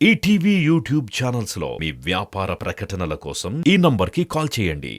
ETV YouTube channels లో మీ వ్యాపార ప్రకటనల కోసం ఈ నంబర్కి కాల్ చేయండి.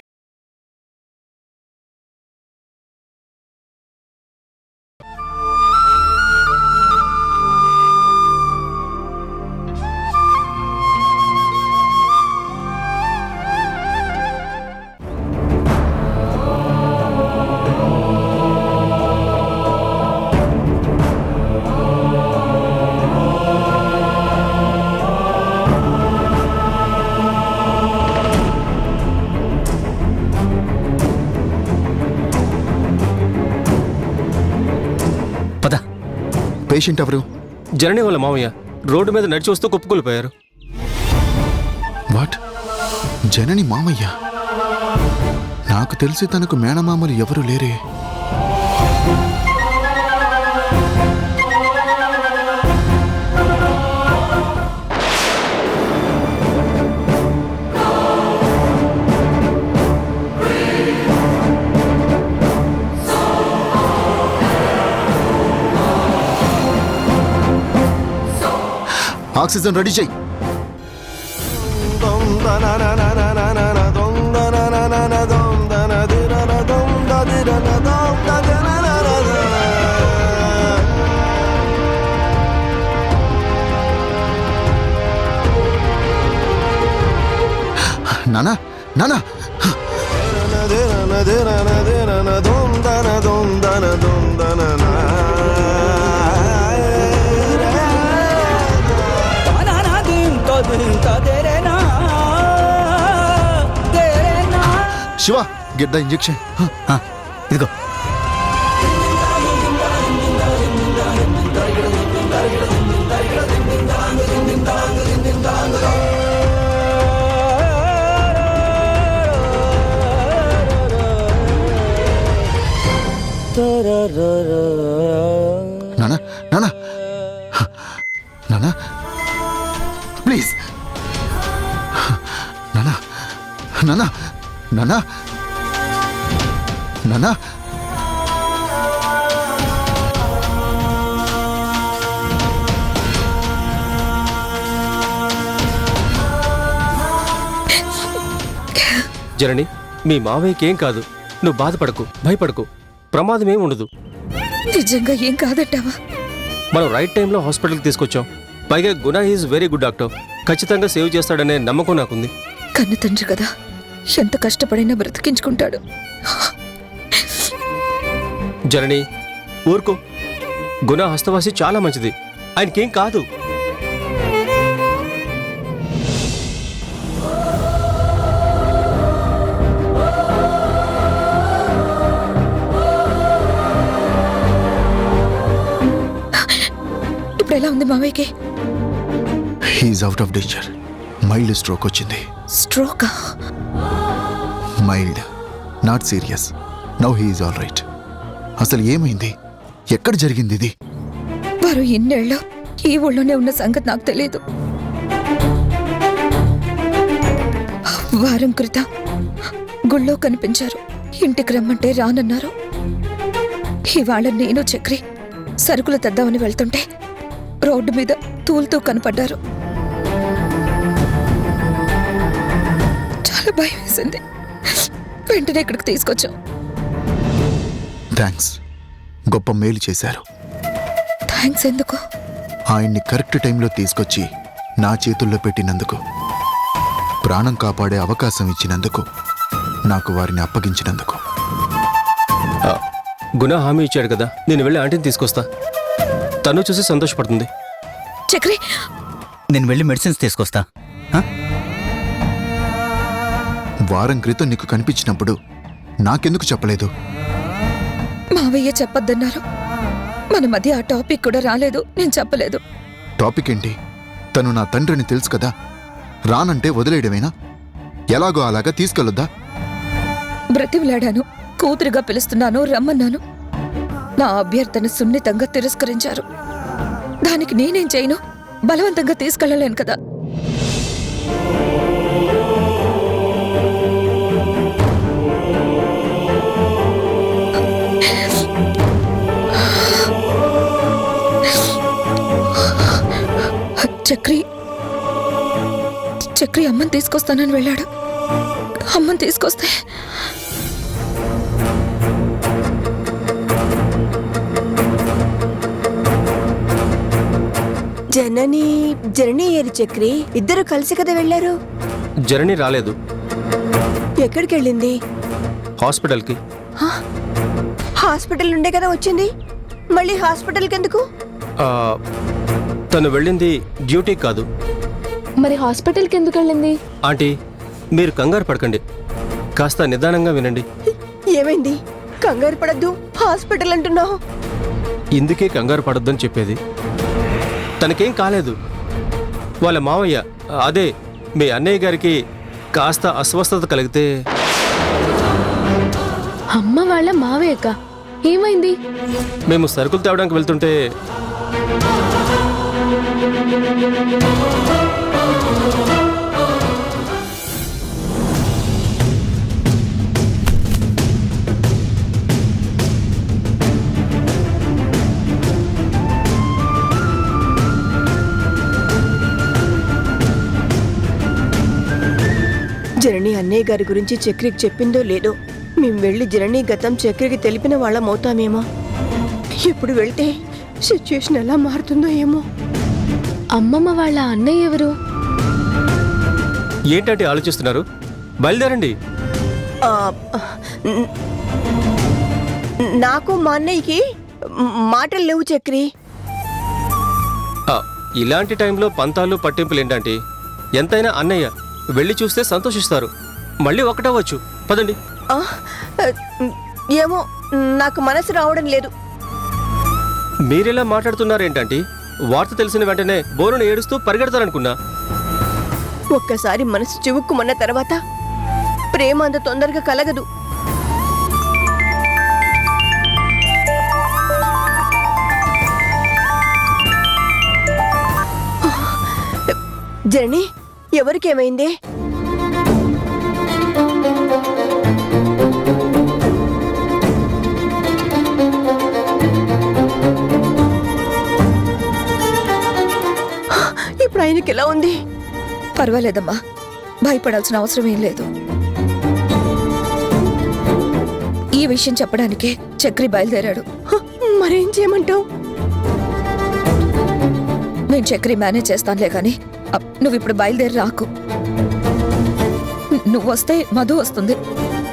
పేషెంట్ ఎవరు? జనని వాళ్ళ మామయ్య రోడ్డు మీద నడిచి వస్తూ కుప్పకూలిపోయారు. వాట్? జనని మామయ్య? నాకు తెలిసి తనకు మేనమామలు ఎవరు లేరే. ఆక్సిజన్ రెడీ చెయ్యి. నానా నానా శివ, గెట్ ద ఇంజెక్షన్. ఇదిగో. నానా నానా నానా ప్లీజ్. నానా నానా నానా నానా జనని, మీ మావయ్యకి ఏం కాదు. నువ్వు బాధపడకు, భయపడకు. ప్రమాదమేం ఉండదు. నిజంగా ఏం కాదంటావా? మనం రైట్ టైంలో హాస్పిటల్కి తీసుకొచ్చాం. పైగా గుణ ఈజ్ వెరీ గుడ్ డాక్టర్. ఖచ్చితంగా సేవ్ చేస్తాడనే నమ్మకం నాకుంది. కన్ను తండ్రి కదా, ఎంత కష్టపడినా బ్రతికించుకుంటాడు. జనని, ఊరుకో. గుణ హస్తవాసి చాలా మంచిది. ఆయనకేం కాదు. ఇప్పుడు ఎలా ఉంది మావయ్యకి? He's out of danger. Mild stroke వచ్చింది. స్ట్రోకా? Mild, not serious. Now he's all right. అసలు ఏమైంది? ఎక్కడ జరిగింది ఇది? వారు ఇన్నేళ్ళు ఈ ఊళ్ళోనే ఉన్న సంగతి నాకు తెలియదు. వారం క్రితం గుళ్ళో కనిపించారు. ఇంటికి రమ్మంటే రానన్నారు. ఇవాళ నేను చక్రి సరుకులు తెద్దామని వెళ్తుంటే రోడ్డు మీద తూలుతూ కనపడ్డారు. చాలా భయం వేసింది. వెంటనే ఇక్కడికి తీసుకొచ్చాం. థ్యాంక్స్, గొప్ప మేలు చేశారు. థ్యాంక్స్ ఎందుకు? ఆయన్ని కరెక్ట్ టైంలో తీసుకొచ్చి నా చేతుల్లో పెట్టినందుకు, ప్రాణం కాపాడే అవకాశం ఇచ్చినందుకు, నాకు వారిని అప్పగించినందుకు. గుణ హామీ ఇచ్చాడు కదా, నేను వెళ్ళి ఆంటీని తీసుకొస్తా. తను చూసి సంతోషపడుతుంది. చక్రి, నేను వెళ్ళి మెడిసిన్స్ తీసుకొస్తా. వారం క్రితం నీకు కనిపించినప్పుడు నాకెందుకు చెప్పలేదు? మావయ్య చెప్పొద్దన్నారు. మన మధ్య ఆ టాపిక్ కూడా రాలేదు. నేను చెప్పలేదు. టాపిక్ ఏంటి? తను నా తండ్రిని తెలుసు కదా. రానంటే వదిలేయడమేనా? ఎలాగో అలాగా తీసుకెళ్ళొద్దా? బ్రతిమిలాడాను. కూతురుగా పిలుస్తున్నాను, రమ్మన్నాను. నా అభ్యర్థన సున్నితంగా తిరస్కరించారు. దానికి నేనేం చేయను? బలవంతంగా తీసుకెళ్ళలేను కదా. చక్రి, చక్రి అమ్మని తీసుకొస్తానని వెళ్ళాడు. అమ్మని తీసుకొస్తే జనని ఏరి చక్రి ఇద్దరు కలిసి కదా వెళ్ళారు. జర్నీ రాలేదు, ఎక్కడికి వెళ్ళింది? హాస్పిటల్కి. హాస్పిటల్ నుండే కదా వచ్చింది, మళ్ళీ హాస్పిటల్కి ఎందుకు? ఆ, తను వెళ్ళింది డ్యూటీకి కాదు. మరి హాస్పిటల్కి ఎందుకు వెళ్ళింది? ఆంటీ, మీరు కంగారు పడకండి, కాస్త నిదానంగా వినండి. ఏమైంది? కంగారు పడద్దు హాస్పిటల్ అంటున్నావు. ఇందుకే కంగారు పడొద్దని చెప్పేది. తనకేం కాలేదు. వాళ్ళ మావయ్య, అదే మీ అన్నయ్య గారికి కాస్త అస్వస్థత కలిగితే. అమ్మ వాళ్ళ మావయ్యక ఏమైంది? మేము సరుకులు తేవడానికి వెళ్తుంటే జనని అన్నయ్య గారి గురించి చక్రికి చెప్పిందో లేదో, మేము వెళ్ళి జనని గతం చక్రికి తెలిపిన వాళ్ళం అవుతామేమో. ఇప్పుడు వెళ్తే సిచ్యుయేషన్ ఎలా మారుతుందో ఏమో. అమ్మమ్మ వాళ్ళ అన్నయ్య ఎవరు? ఏంటంటే ఆలోచిస్తున్నారు? బయలుదేరండి. ఆ, న- నాకు మా అన్నయ్యకి మాటలు లేవు చక్రి. ఆ, ఇలాంటి టైంలో పంతాలు పట్టింపులు ఏంటంటే, ఎంతైనా అన్నయ్య, వెళ్ళి చూస్తే సంతోషిస్తారు, మళ్ళీ ఒకటవచ్చు. పదండి. ఆ, ఏమో నాకు మనసు రావడం లేదు. మీరెలా మాట్లాడుతున్నారేంటంటే, వార్త తెలిసిన వెంటనే బోరును ఏడుస్తూ పరిగెడతారనుకున్నా. ఒక్కసారి మనసు చివుక్కుమన్న తర్వాత ప్రేమ అంత తొందరగా కలగదు. జర్నీ ఎవరికేమైంది? ఇప్పుడు ఆయనకి ఎలా ఉంది? పర్వాలేదమ్మా, భయపడాల్సిన అవసరం ఏం లేదు. ఈ విషయం చెప్పడానికే చక్రి బయలుదేరాడు. మరేం చేయమంటావు? నేను చక్రి మేనేజ్ చేస్తానులే కానీ నువ్వు ఇప్పుడు బయలుదేరి రాకు. నువ్వు వస్తే మధు వస్తుంది.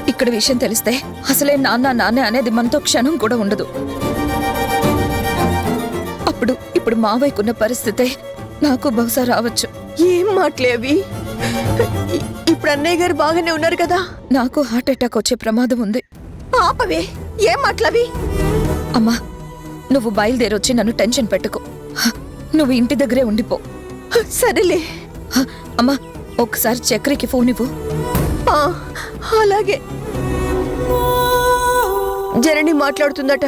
ఇక్కడ విషయం తెలిస్తే అసలే నాన్న అనేది మనతో క్షణం కూడా ఉండదు. ఇప్పుడు మావయ్యకున్న పరిస్థితే నాకు బహుశా రావచ్చు. ఏం మాట్లేవి? ఇప్పుడు అన్నయ్య గారు బాగానే ఉన్నారు కదా. నాకు హార్ట్ అటాక్ వచ్చే ప్రమాదం ఉంది. ఆపవే, ఏం మాట్లావి? అమ్మా, నువ్వు బయలుదేరొచ్చి నన్ను టెన్షన్ పెట్టుకో. నువ్వు ఇంటి దగ్గరే ఉండిపో. సరేలే. అమ్మా, ఒకసారి చక్రికి ఫోన్ ఇవ్వు. ఆ, అలాగే. జనని మాట్లాడుతుందట.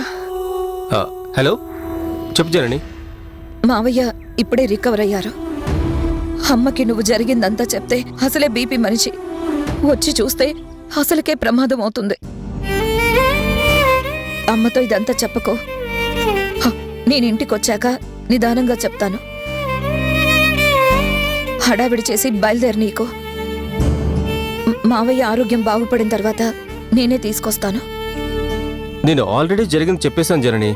ఆ, హలో, చెప్పు జనని. మావయ్య ఇప్పుడే రికవర్ అయ్యారు. అమ్మకి నువ్వు జరిగిందంతా చెప్తే అసలే బీపీ మనిషి వచ్చి చూస్తే అసలుకే ప్రమాదం అవుతుంది. అమ్మతో ఇదంతా చెప్పకో. నేను ఇంటికొచ్చాక నిదానంగా చెప్తాను. హడావిడి చేసి బయలుదేరి నీకు. మావయ్య ఆరోగ్యం బాగుపడిన తర్వాత నేనే తీసుకొస్తాను. నేను ఆల్రెడీ జరిగింది చెప్పేశాను జనని,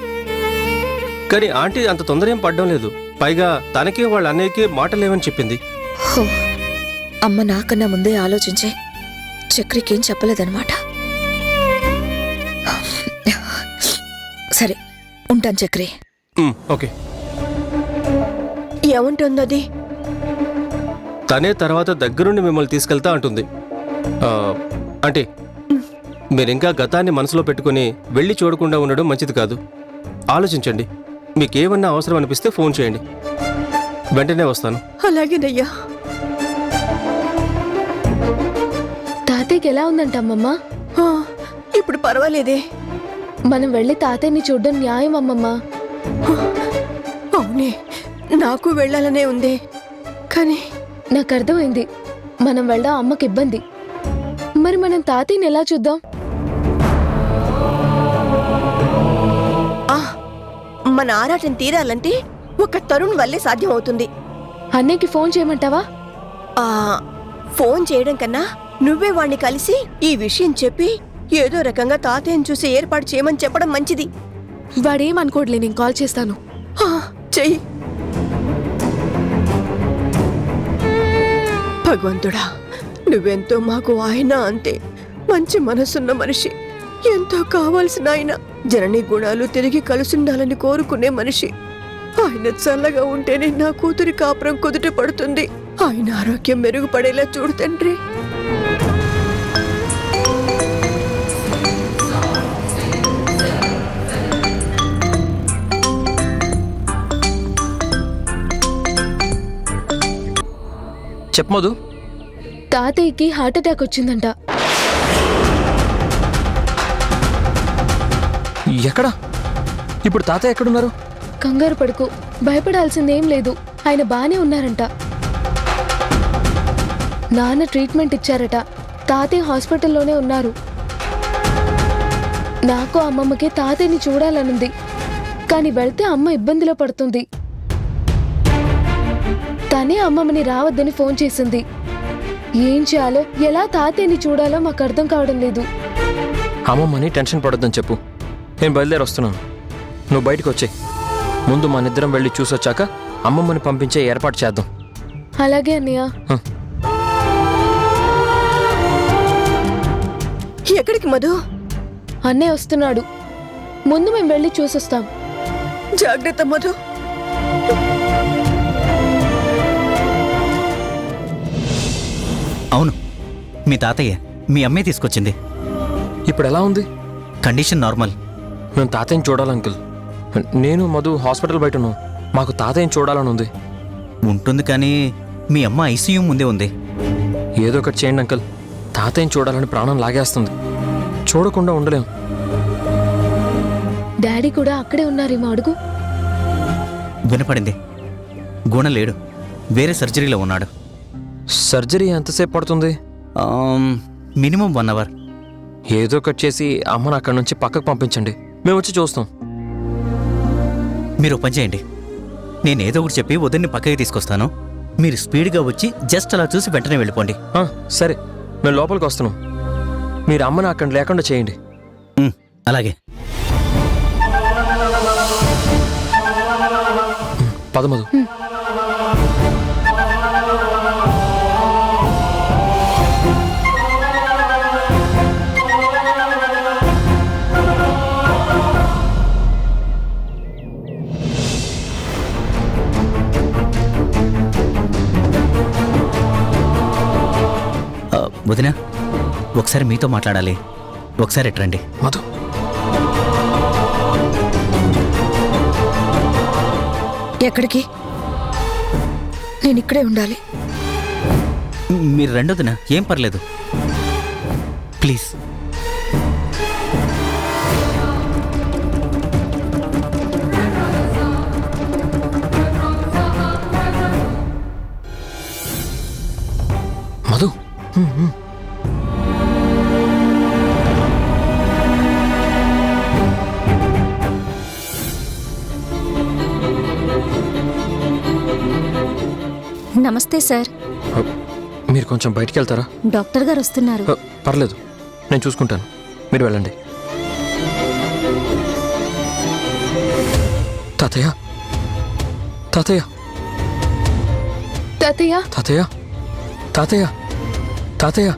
కానీ ఆంటీ అంత తొందర ఏం పడ్డం లేదు. పైగా తనకి వాళ్ళ అన్నయ్యకి మాటలేవని చెప్పింది. హో, అమ్మ నాకన్నా ముందే ఆలోచించి చక్రికేం చెప్పలేదన్నమాట. సరే, ఉంటాను చక్రి. ఓకే. ఏమంటుంది అది? తనే తర్వాత దగ్గరుండి మిమ్మల్ని తీసుకెళ్తా అంటుంది. అంటే మీరింకా గతాన్ని మనసులో పెట్టుకుని వెళ్ళి చూడకుండా ఉండడం మంచిది కాదు. ఆలోచించండి. మీకేమన్నా అవసరం అనిపిస్తే ఫోన్ చేయండి, వెంటనే వస్తాను. అలాగేనయ్యా. తాతయ్యకి ఎలా ఉందంట అమ్మమ్మ? ఆ, ఇప్పుడు పర్వాలేదే. మనం వెళ్ళి తాతయ్యని చూడడం న్యాయం అమ్మమ్మ. అవునే, నాకు వెళ్ళాలనే ఉంది, కానీ నాకు అర్థమైంది. మనం వెళ్ళడం అమ్మకి ఇబ్బంది. మరి మనం తాతయ్యని ఎలా చూద్దాం? మన ఆరాటం తీరాలంటే ఒక తరుణ్ వల్లే సాధ్యం అవుతుంది. అన్నయ్యకి ఫోన్ చేయమంటావా? ఫోన్ చేయడం కన్నా నువ్వే వాణ్ణి కలిసి ఈ విషయం చెప్పి ఏదో రకంగా తాతయ్యని చూసి ఏర్పాటు చేయమని చెప్పడం మంచిది. వాడేమనుకోవట్లే, నేను కాల్ చేస్తాను. ఆ, చెయ్యి. భగవంతుడా, నువ్వెంతో మాకు ఆయన అంతే మంచి మనసున్న మనిషి, ఎంతో కావాల్సిన ఆయన, జనని గుణాలు తిరిగి కలుసుండాలని కోరుకునే మనిషి. ఆయన చల్లగా ఉంటేనే నా కూతురి కాపురం కుదుట పడుతుంది. ఆయన ఆరోగ్యం మెరుగుపడేలా చూడు తండ్రి. చెప్పు మధు. తాతయ్యకి హార్ట్ అటాక్ వచ్చిందంట. ఎక్కడ? ఇప్పుడు తాతయ్య ఎక్కడున్నారు? కంగారు పడుకో, భయపడాల్సిందేం లేదు. ఆయన బానే ఉన్నారంట. నాన్న ట్రీట్మెంట్ ఇచ్చారట. తాతయ్య హాస్పిటల్లోనే ఉన్నారు. నాకు అమ్మమ్మకి తాతయ్యని చూడాలనుంది, కానీ వెళ్తే అమ్మ ఇబ్బందిలో పడుతుంది. తనే అమ్మమ్మని రావద్దని ఫోన్ చేసింది. ఏం చేయాలో, ఎలా తాతయ్యని చూడాలో మాకు అర్థం కావడం లేదు. అమ్మమ్మని టెన్షన్ పడొద్దని చెప్పు. నేను బయలుదేరి వస్తున్నాను. నువ్వు బయటకు వచ్చే ముందు మనిద్దరం వెళ్ళి చూసొచ్చాక అమ్మమ్మని పంపించే ఏర్పాటు చేద్దాం. అలాగే అన్నయ్య. ఎక్కడికి మధు? అన్నయ్య వస్తున్నాడు. ముందు మేము వెళ్ళి చూసొస్తాం. జాగ్రత్త మధు. అవును, మీ తాతయ్య మీ అమ్మే తీసుకొచ్చింది. ఇప్పుడు ఎలా ఉంది? Condition normal. మేము తాతయ్యని చూడాలి అంకుల్. నేను మధు హాస్పిటల్ బయట ఉన్నాం. మాకు తాతయ్యని చూడాలని ఉంది. ఉంటుంది, కానీ మీ అమ్మ ఐసీయూ ముందే ఉంది. ఏదో ఒకటి చేయండి అంకుల్. తాతయ్యని చూడాలని ప్రాణం లాగేస్తుంది. చూడకుండా ఉండలేం. డాడీ కూడా అక్కడే ఉన్నారేమో, అడుగు. వినపడింది. గుణ లేడు, వేరే సర్జరీలో ఉన్నాడు. సర్జరీ ఎంతసేపు పడుతుంది? Minimum 1 hour. ఏదో ఒకటి చేసి అమ్మని అక్కడి నుంచి పక్కకు పంపించండి. మేము వచ్చి చూస్తాం. మీరు పని చేయండి, నేను ఏదో ఒకటి చెప్పి వదిన్ని పక్కకి తీసుకొస్తాను. మీరు స్పీడ్గా వచ్చి జస్ట్ అలా చూసి వెంటనే వెళ్ళిపోండి. సరే, మేము లోపలికి వస్తున్నాం. మీరు అమ్మని అక్కడ లేకుండా చేయండి. అలాగే. పదమదు. వదినా, ఒకసారి మీతో మాట్లాడాలి. ఒకసారి ఎట్రండి. మధు, ఎక్కడికి? నేను ఇక్కడే ఉండాలి. మీరు రెండోదినా, ఏం పర్లేదు. ప్లీజ్. మధు. నమస్తే సార్. మీరు కొంచెం బయటికి వెళ్తారా? డాక్టర్ గారు వస్తున్నారు. పర్లేదు, నేను చూసుకుంటాను. మీరు వెళ్ళండి. తాతయ్య, తాతయ్య, తాతయ్య, తాతయ్య, తాతయ్య, తాతయ్య,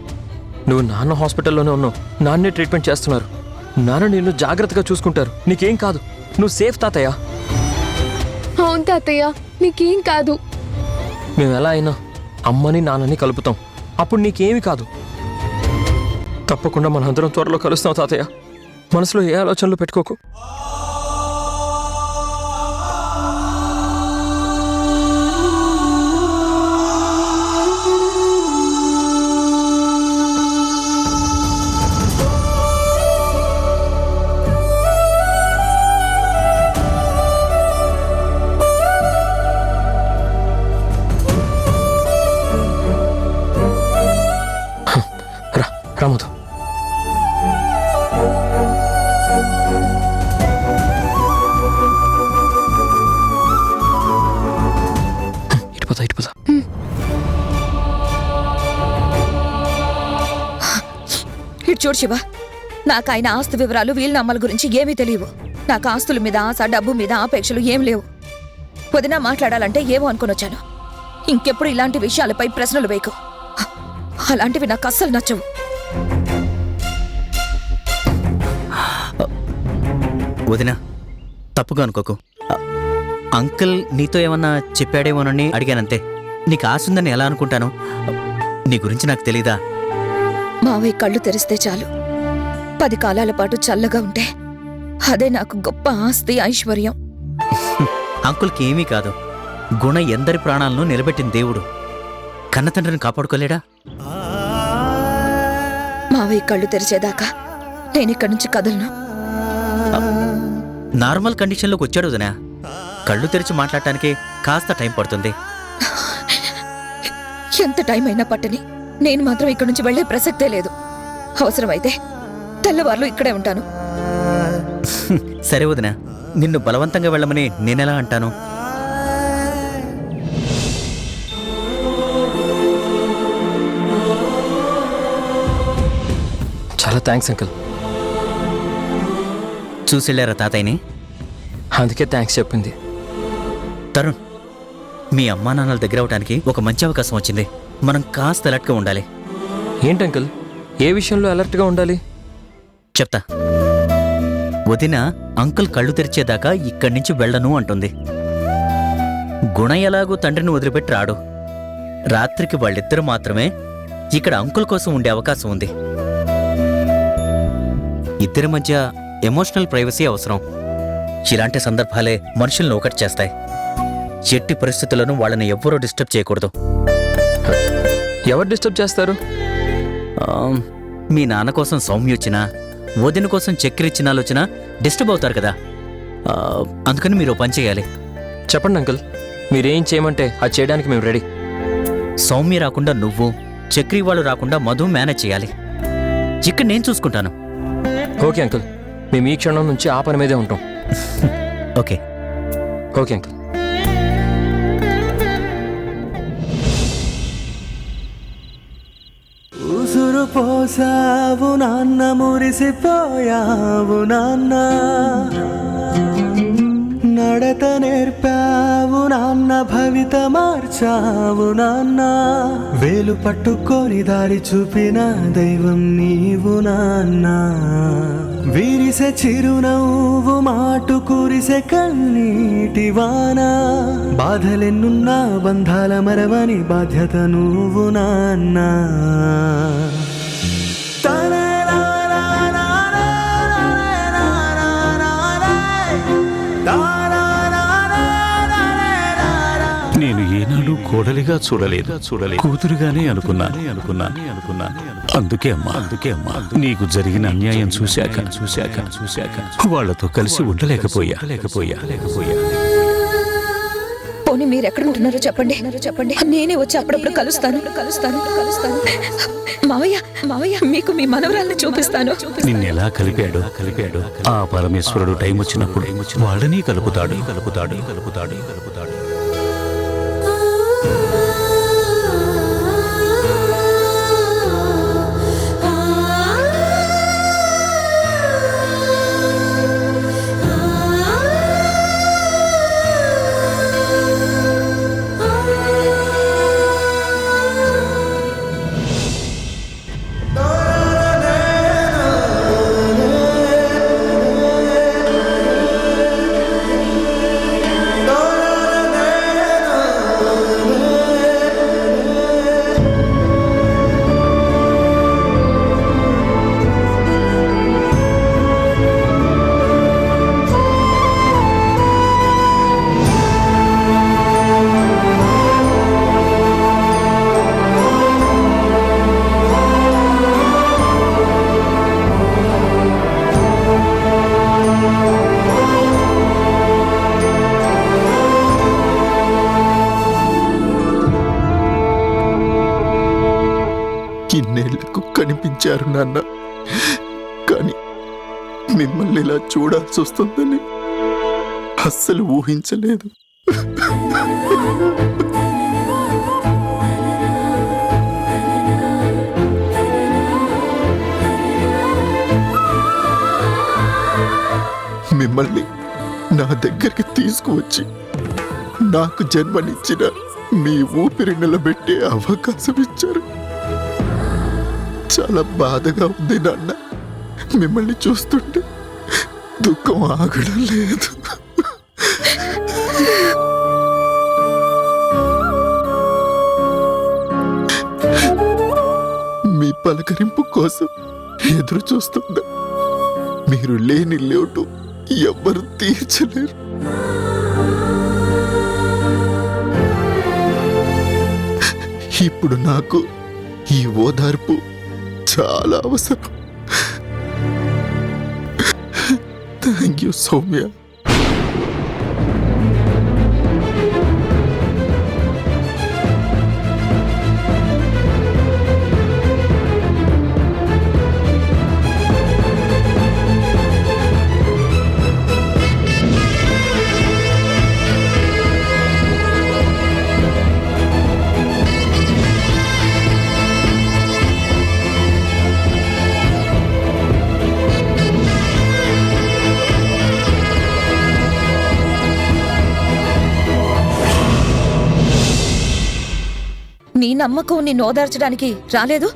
నువ్వు నాన్న హాస్పిటల్లోనే ఉన్నావు. నాన్నే ట్రీట్మెంట్ చేస్తున్నారు. నాన్న నిన్ను జాగ్రత్తగా చూసుకుంటారు. నీకేం కాదు. నువ్వు సేఫ్ తాతయ్య. అవును తాతయ్య, నీకేం కాదు. మేము ఎలా అయినా అమ్మని నాన్నని కలుపుతాం. అప్పుడు నీకేమీ కాదు. తప్పకుండా మనందరం త్వరలో కలుస్తాం తాతయ్య. మనసులో ఏ ఆలోచనలు పెట్టుకోకు. రామదు, ఇటు పోతా, ఇటు పోతా. చూడు శివ, నాకు ఆయన ఆస్తి వివరాలు వీలునామాల గురించి ఏమీ తెలియవు. నాకు ఆస్తుల మీద ఆశ, డబ్బు మీద ఆపేక్షలు ఏం లేవు. వదినా మాట్లాడాలంటే ఏమో అనుకుని వచ్చాను. ఇంకెప్పుడు ఇలాంటి విషయాలపై ప్రశ్నలు వేయకు. అలాంటివి నాకు అస్సలు నచ్చవు. వదినా, తప్పుగా అనుకోకు. అంకుల్ నీతో ఏమన్నా చెప్పాడేమోనని అడిగానంతే. నీకు ఆశ ఉందని ఎలా అనుకుంటాను? నీ గురించి నాకు తెలీదా? మావయ్య కళ్ళు తెరిస్తే చాలు, 10 కాలాల పాటు చల్లగా ఉంటే అదే నాకు గొప్ప ఆస్తి, ఐశ్వర్యం. అంకుల్కి ఏమీ కాదు. గుణ ఎందరి ప్రాణాలను నిలబెట్టిన దేవుడు. కన్నతండ్రిని కాపాడుకోలేడా? మావయ్య కళ్ళు తెరిచేదాకా నేనిక్కడి నుంచి కదలను. నార్మల్ కండిషన్లోకి వచ్చాడు వదినా. కళ్ళు తెరిచి మాట్లాడటానికి కాస్త టైం పడుతుంది. ఎంత టైం అయినా పట్టని నేను మాత్రం ఇక్కడి నుంచి వెళ్లే ప్రసక్తే లేదు. అవసరమైతే తెల్లవార్లు ఇక్కడే ఉంటాను. సరే వదినా, నిన్ను బలవంతంగా వెళ్ళమని నేనెలా అంటాను? చాలా థ్యాంక్స్ అంకుల్. చూసెళ్ళారా తాతయ్యని? అందుకే థ్యాంక్స్ చెప్పింది. తరుణ్, మీ అమ్మా నాన్నల దగ్గర అవడానికి ఒక మంచి అవకాశం వచ్చింది. మనం కాస్త అలర్ట్గా ఉండాలి. ఏంటి అంకుల్, ఏ విషయంలో అలర్ట్గా ఉండాలి? చెప్తా. వదిన అంకుల్ కళ్ళు తెరిచేదాకా ఇక్కడి నుంచి వెళ్ళను అంటుంది. గుణ ఎలాగూ తండ్రిని వదిలిపెట్టి రాడు. రాత్రికి వాళ్ళిద్దరూ మాత్రమే ఇక్కడ అంకుల్ కోసం ఉండే అవకాశం ఉంది. ఇద్దరి మధ్య ఎమోషనల్ ప్రైవసీ అవసరం. ఇలాంటి సందర్భాలే మనుషులను ఒకటి చేస్తాయి. ఎట్టి పరిస్థితుల్లోనూ వాళ్ళని ఎవ్వరూ డిస్టర్బ్ చేయకూడదు. ఎవరు డిస్టర్బ్ చేస్తారు? మీ నాన్న కోసం సౌమ్య వచ్చినా, వదిన కోసం చక్కెర ఇచ్చినాలు వచ్చినా డిస్టర్బ్ అవుతారు కదా. అందుకని మీరు పని చేయాలి. చెప్పండి అంకుల్, మీరేం చేయమంటే అది చేయడానికి మేము రెడీ. సౌమ్య రాకుండా నువ్వు, చక్రి వాళ్ళు రాకుండా మధు మేనేజ్ చేయాలి. ఇక్కడ నేను చూసుకుంటాను. ఓకే అంకుల్, మేము ఈ క్షణం నుంచి ఆ పని మీదే ఉంటాం. Okay okay uncle. ఉసురు పోసావు నాన్న, మురిసిపోయావు నాన్న, నడత నేర్పావు నాన్న, భవిత మార్చావు నాన్న, వేలు పట్టుకొని దారి చూపిన దైవం నీవు నాన్న, విరిసె చిరునవ్వు మాటు కురిసె కన్నీటి వాన, బాధలెన్నున్నా బంధాల మరవని బాధ్యత నువ్వు నాన్న. నేను ఏనాడు కోడలిగా చూడలేదు, కూతురుగానే అనుకున్నాను. అందుకే అమ్మా నీకు జరిగిన అన్యాయం చూశాక వాళ్లతో కలిసి ఉండలేకపోయా. పోనీ మీరెక్కడ ఉంటున్నారో చెప్పండి. నేనే వచ్చి అప్పుడప్పుడు కలుస్తాను. మావయ్య మీకు మీ మనవరాల్ని చూపిస్తాను. నిన్నెలా కలిపాడు ఆ పరమేశ్వరుడు టైం వచ్చినప్పుడు వాళ్ళని కలుపుతాడు. ఇన్నేళ్లకు కనిపించారు నాన్న, కానీ మిమ్మల్ని ఇలా చూడాల్సి వస్తుందని అస్సలు ఊహించలేదు. నా దగ్గరికి తీసుకువచ్చి నాకు జన్మనిచ్చిన మీ ఊపిరి నిలబెట్టే అవకాశం ఇచ్చారు. చాలా బాధగా ఉంది నాన్న. మిమ్మల్ని చూస్తుంటే దుఃఖం ఆగడం లేదు. మీ పలకరింపు కోసం ఎదురు చూస్తుందా. మీరు లేని లోటు ఎవ్వరు తీర్చలేరు. ఇప్పుడు నాకు ఈ ఓదార్పు చాలా అవసరం. Thank you Soumya. నీ నమ్మకం నిన్ను ఓదార్చడానికి రాలేదు.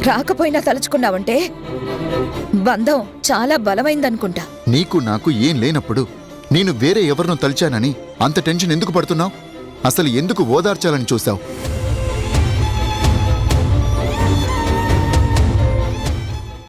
రాకపోయినా తలుచుకున్నావంటే బంధం చాలా బలమైందనుకుంటా. నీకు నాకు ఏం లేనప్పుడు నేను వేరే ఎవరినో తలిచానని అంత టెన్షన్ ఎందుకు పడుతున్నావు? అసలు ఎందుకు ఓదార్చాలని చూశావు?